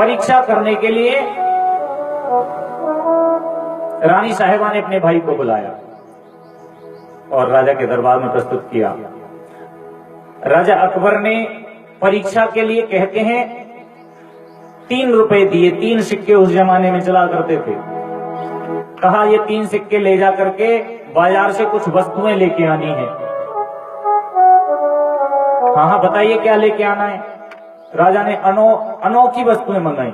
परीक्षा करने के लिए रानी साहिबा ने अपने भाई को बुलाया और राजा के दरबार में प्रस्तुत किया। राजा अकबर ने परीक्षा के लिए कहते हैं 3 रुपए दिए। 3 सिक्के उस जमाने में चला करते थे। कहा ये 3 सिक्के ले जा करके बाजार से कुछ वस्तुएं लेके आनी है। हाँ बताइए क्या लेके आना है। राजा ने अनोखी वस्तुएं मंगाई।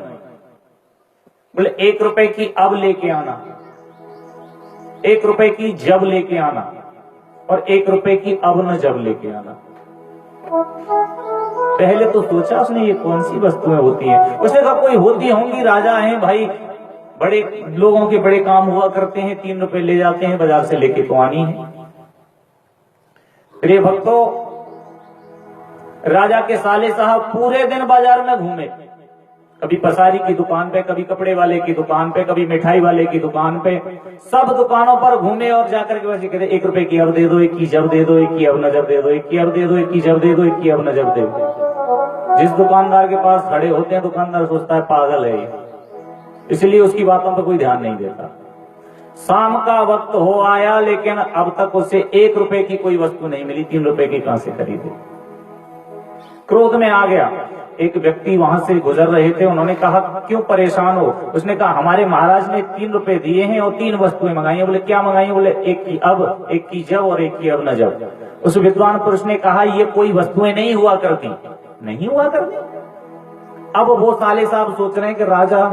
बोले 1 रुपए की अब लेके आना, 1 रुपए की जब लेके आना और 1 रुपए की अब न जब लेके आना। पहले तो सोचा उसने ये कौन सी वस्तुएं होती हैं। उसने कहा कोई होती होंगी, राजा हैं भाई, बड़े लोगों के बड़े काम हुआ करते हैं, 3 रुपए ले जाते हैं बाजार से लेके तो आनी है। प्रिय भक्तों, राजा के साले साहब पूरे दिन बाजार में घूमे। कभी पसारी की दुकान पे, कभी कपड़े वाले की दुकान पे, कभी मिठाई वाले की दुकान पे, सब दुकानों पर घूमे और जाकर के वैसे कहते 1 रुपए की अब दे दो, 1 की जब दे दो, 1 की अब न जब दे दो, 1 की अब दे दो, 1 की जब दे दो, 1 की अब न जब दे दो। जिस दुकानदार के पास खड़े होते हैं दुकानदार सोचता है पागल है ये, इसलिए उसकी बातों पर कोई ध्यान नहीं देता। शाम का वक्त हो आया लेकिन अब तक उसे 1 रुपए की कोई वस्तु नहीं मिली। 3 रुपए की कहां से खरीदे। क्रोध में आ गया। एक व्यक्ति वहां से गुजर रहे थे, उन्होंने कहा क्यों परेशान हो। उसने कहा हमारे महाराज ने 3 रुपए दिए हैं और 3 वस्तुएं मंगाई हैं। बोले क्या मंगाई? बोले 1 की अब, 1 की जब और 1 की अब न जब। उस विद्वान पुरुष ने कहा ये कोई वस्तुएं नहीं हुआ करती। नहीं हुआ करती। अब वो साले साहब सोच रहे हैं कि राजा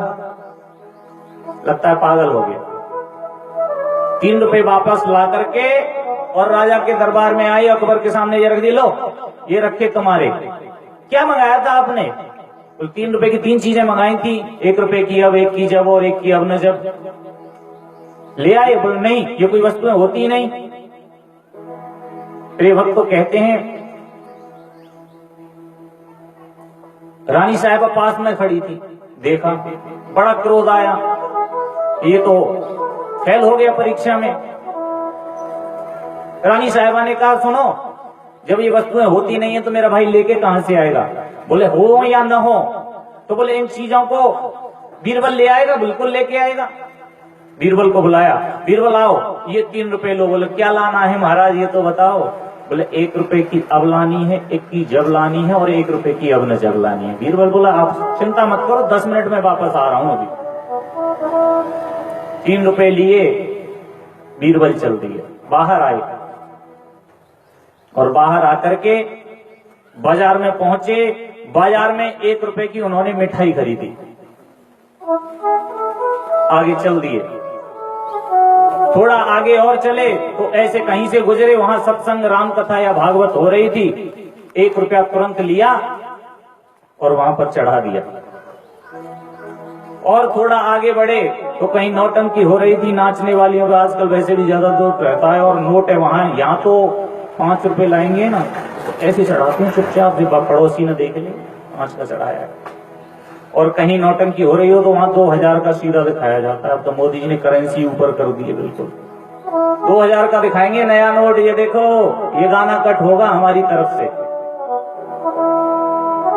लगता है पागल हो गया। 3 रुपए वापस ला करके और राजा के दरबार में आई, अकबर के सामने ये रख दी, लो ये रखे तुम्हारे। क्या मंगाया था आपने? तो 3 रुपए की 3 चीजें मंगाई थी, 1 रुपए की अब, 1 की जब और 1 की अब न जब। ले आए? बोले नहीं, ये कोई वस्तुएं होती ही नहीं। प्रिय भक्त तो कहते हैं रानी साहिबा पास में खड़ी थी, देखा, बड़ा क्रोध आया, ये तो फेल हो गया परीक्षा में। रानी साहिबा ने कहा सुनो, जब ये वस्तुएं होती नहीं है तो मेरा भाई लेके कहां से आएगा? बोले हो या न हो। तो बोले इन चीजों को बीरबल ले आएगा। बिल्कुल लेके आएगा। बीरबल को बुलाया, बीरबल आओ ये 3 रुपए लो। बोले क्या लाना है महाराज ये तो बताओ। बोले 1 रुपए की अब लानी है, 1 की जब लानी है और 1 रुपए की अब न जब लानी है। बीरबल बोला आप चिंता मत करो, 10 मिनट में वापस आ रहा हूं। अभी 3 रुपए लिए, बीरबल चल दिए, बाहर आए और बाहर आकर के बाजार में पहुंचे। बाजार में 1 रुपए की उन्होंने मिठाई खरीदी। आगे चल दिए, थोड़ा आगे और चले तो ऐसे कहीं से गुजरे, वहां सत्संग राम कथा या भागवत हो रही थी। 1 रुपया तुरंत लिया और वहां पर चढ़ा दिया। और थोड़ा आगे बढ़े तो कहीं नौटंकी हो रही थी, नाचने वालियों का आजकल वैसे भी ज्यादा दूर रहता है और नोट है वहां। यहाँ तो 5 रुपए लाएंगे ना तो ऐसे चढ़ाते हैं चुपचाप, पड़ोसी ने देख ले 5 का चढ़ाया है। और कहीं नौटंकी हो रही हो तो वहां 2000 का सीधा दिखाया जाता है। अब तो मोदी जी ने करेंसी ऊपर कर दी है, बिल्कुल 2000 का दिखाएंगे नया नोट, ये देखो ये गाना कट होगा हमारी तरफ से।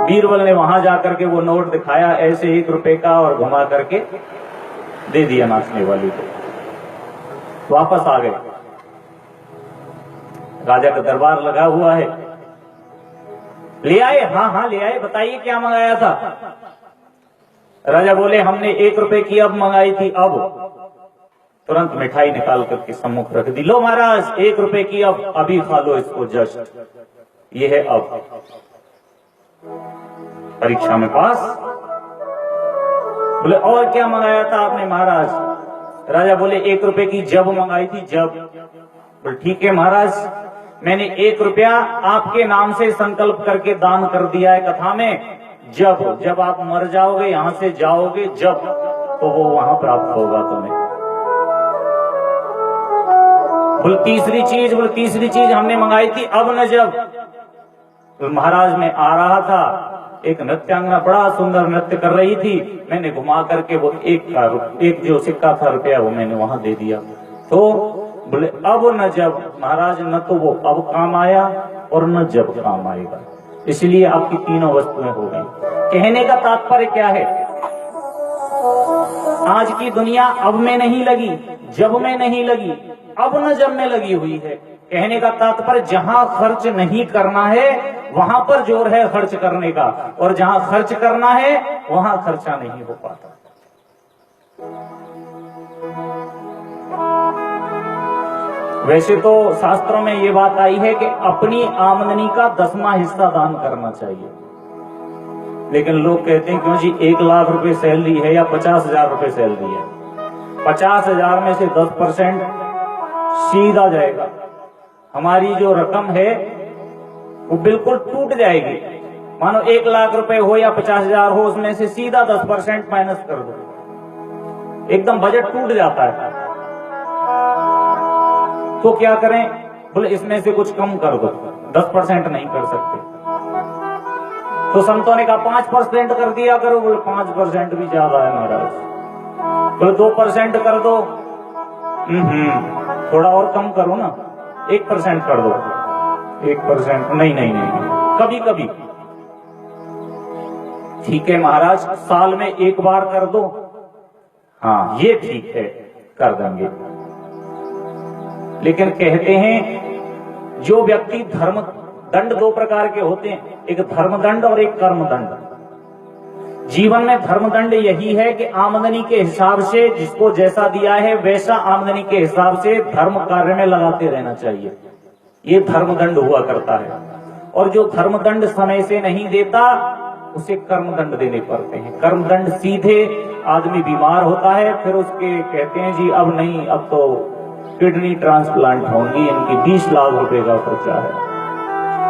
बीरबल ने वहां जाकर के वो नोट दिखाया ऐसे 1 रुपए का और घुमा करके दे दिया नाचने वाली को। वापस आ गए। राजा का दरबार लगा हुआ है। ले आए? हाँ ले आए, बताइए क्या मंगाया था। राजा बोले हमने 1 रुपए की अब मंगाई थी। अब तुरंत मिठाई निकाल करके सम्मुख रख दी। लो महाराज 1 रुपए की अब, अभी खा लो इसको जस्ट, ये है अब। परीक्षा में पास। बोले और क्या मंगाया था आपने महाराज? राजा बोले 1 रुपए की जब मंगाई थी, जब। बोले ठीक है महाराज, मैंने 1 रुपया आपके नाम से संकल्प करके दान कर दिया है कथा में। जब आप मर जाओगे, यहां से जाओगे जब, तो वो वहां प्राप्त होगा तुम्हें। बोले तीसरी चीज हमने मंगाई थी अब न जब। तो महाराज में आ रहा था, एक नृत्यांगना बड़ा सुंदर नृत्य कर रही थी, मैंने घुमा करके वो एक जो सिक्का था रुपया वो मैंने वहां दे दिया। तो बोले अब न जब महाराज, न तो वो अब काम आया और न जब काम आएगा, इसलिए आपकी तीनों वस्तुएं हो गई। कहने का तात्पर्य क्या है? आज की दुनिया अब में नहीं लगी, जब में नहीं लगी, अब न जब में लगी हुई है। कहने का तात्पर्य जहां खर्च नहीं करना है वहां पर जोर है खर्च करने का, और जहां खर्च करना है वहां खर्चा नहीं हो पाता। वैसे तो शास्त्रों में ये बात आई है कि अपनी आमदनी का 10वां हिस्सा दान करना चाहिए, लेकिन लोग कहते हैं क्यों जी 1 लाख रुपए सैलरी है या 50,000 रुपए सैलरी है, 50,000 में से 10% सीधा जाएगा, हमारी जो रकम है वो बिल्कुल टूट जाएगी। मानो 1 लाख रुपए हो या 50,000 हो, उसमें से सीधा 10% माइनस कर दो, एकदम बजट टूट जाता है। तो क्या करें? बोले इसमें से कुछ कम कर दो, 10% नहीं कर सकते। तो संतों ने कहा 5% कर दिया करो। बोले 5% भी ज्यादा है महाराज। बोले 2% कर दो। थोड़ा और कम करो ना, 1% कर दो। 1% नहीं, कभी कभी ठीक है महाराज, साल में 1 बार कर दो, हाँ ये ठीक है, कर देंगे। लेकिन कहते हैं जो व्यक्ति धर्म दंड 2 प्रकार के होते हैं, एक धर्मदंड और एक कर्मदंड। जीवन में धर्मदंड यही है कि आमदनी के हिसाब से जिसको जैसा दिया है वैसा आमदनी के हिसाब से धर्म कार्य में लगाते रहना चाहिए, ये धर्मदंड हुआ करता है। और जो धर्मदंड समय से नहीं देता उसे कर्मदंड देने पड़ते हैं। कर्मदंड सीधे आदमी बीमार होता है, फिर उसके कहते हैं जी अब नहीं, अब तो किडनी ट्रांसप्लांट होंगी, इनकी 20 लाख रुपए का खर्चा है।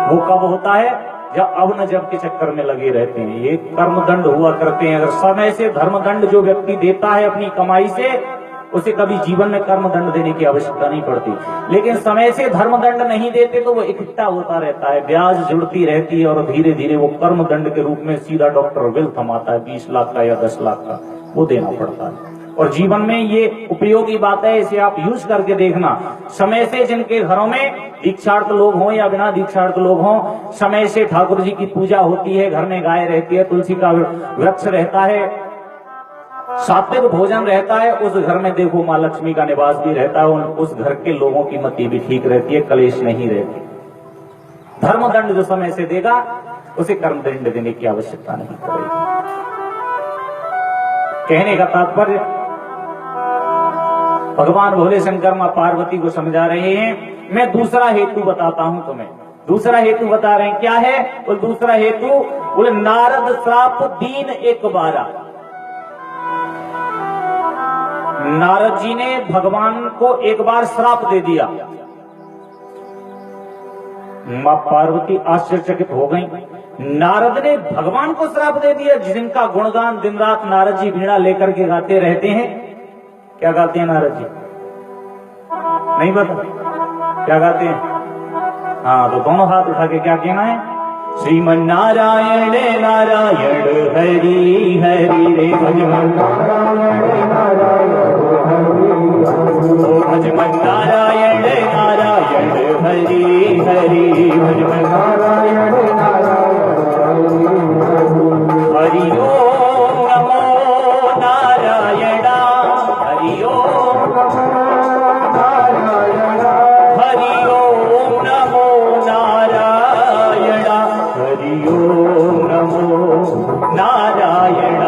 वो कब होता है? जब अब न जब के चक्कर में लगे रहते हैं। ये कर्मदंड हुआ करते हैं। अगर समय से धर्मदंड जो व्यक्ति देता है अपनी कमाई से, उसे कभी जीवन में कर्मदंड देने की आवश्यकता नहीं पड़ती। लेकिन समय से धर्मदंड नहीं देते तो वो इकट्ठा होता रहता है, ब्याज जुड़ती रहती है, और धीरे धीरे वो कर्मदंड के रूप में सीधा डॉक्टर बिल थमाता है 20 लाख का या 10 लाख का, वो देना पड़ता है। और जीवन में ये उपयोगी बात है, इसे आप यूज करके देखना। समय से जिनके घरों में दीक्षार्थ लोग हों या बिना दीक्षार्थ लोग हों, समय से ठाकुर जी की पूजा होती है, घर में गाय रहती है, तुलसी का वृक्ष रहता है, सात्विक भोजन रहता है, उस घर में देखो माँ लक्ष्मी का निवास भी रहता है, उस घर के लोगों की मति भी ठीक रहती है, कलेश नहीं रहती। धर्मदंड जो समय से देगा उसे कर्मदंड देने की आवश्यकता नहीं पड़ेगी। कहने का तात्पर्य भगवान भोले शंकर मां पार्वती को समझा रहे हैं। मैं दूसरा हेतु बताता हूं तुम्हें। दूसरा हेतु बता रहे हैं, क्या है? वो दूसरा हेतु बोले नारद श्राप दीन 1 बारा। नारद जी ने भगवान को 1 बार श्राप दे दिया। मां पार्वती आश्चर्यचकित हो गई। नारद ने भगवान को श्राप दे दिया, जिनका गुणगान दिन रात नारद जी वीणा लेकर के गाते रहते हैं। क्या गाते हैं नारद जी? नहीं पता क्या गाते हैं? हाँ, तो दोनों हाथ उठा के क्या कहना है? श्रीमन नारायण नारायण हरि हरि रे भजमन भजमन नारायण नारायण हरि हरि भजमन नारायण हरि ओम नमो नारायण हरि ओम हरि ओम नमो नारायण हरि ओम नमो नारायण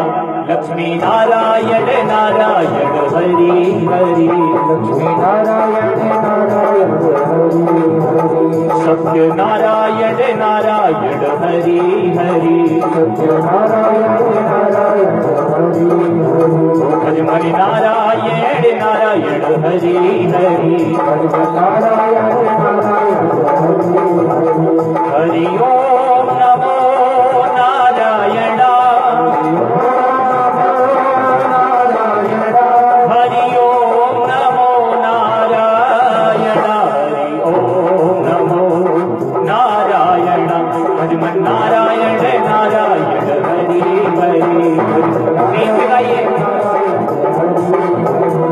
लक्ष्मी नारायण नारायण हरि हरि लक्ष्मी नारायण नारायण हरि हरि सत्य नारायण नारायण हरि हरि सत्य नारायण नारायण हरि हरि भजमन नारायण नारायण हरि हरि भजमन नारायण नारायण हरि हरि ओम नमो नारायण हरि ओम नमो नारायण हरि ओम नमो नारायण भजमन नारायण नारायण हरि हरि गाइए।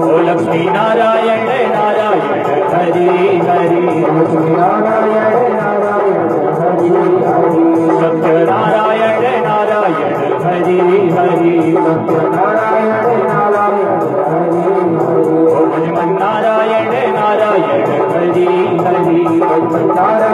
ओ लक्ष्मी नारायण नारायण हरि हरि लक्ष्मी नारायण नारायण हरि हरि सत्य नारायण नारायण हरि हरि सत्य नारायण चार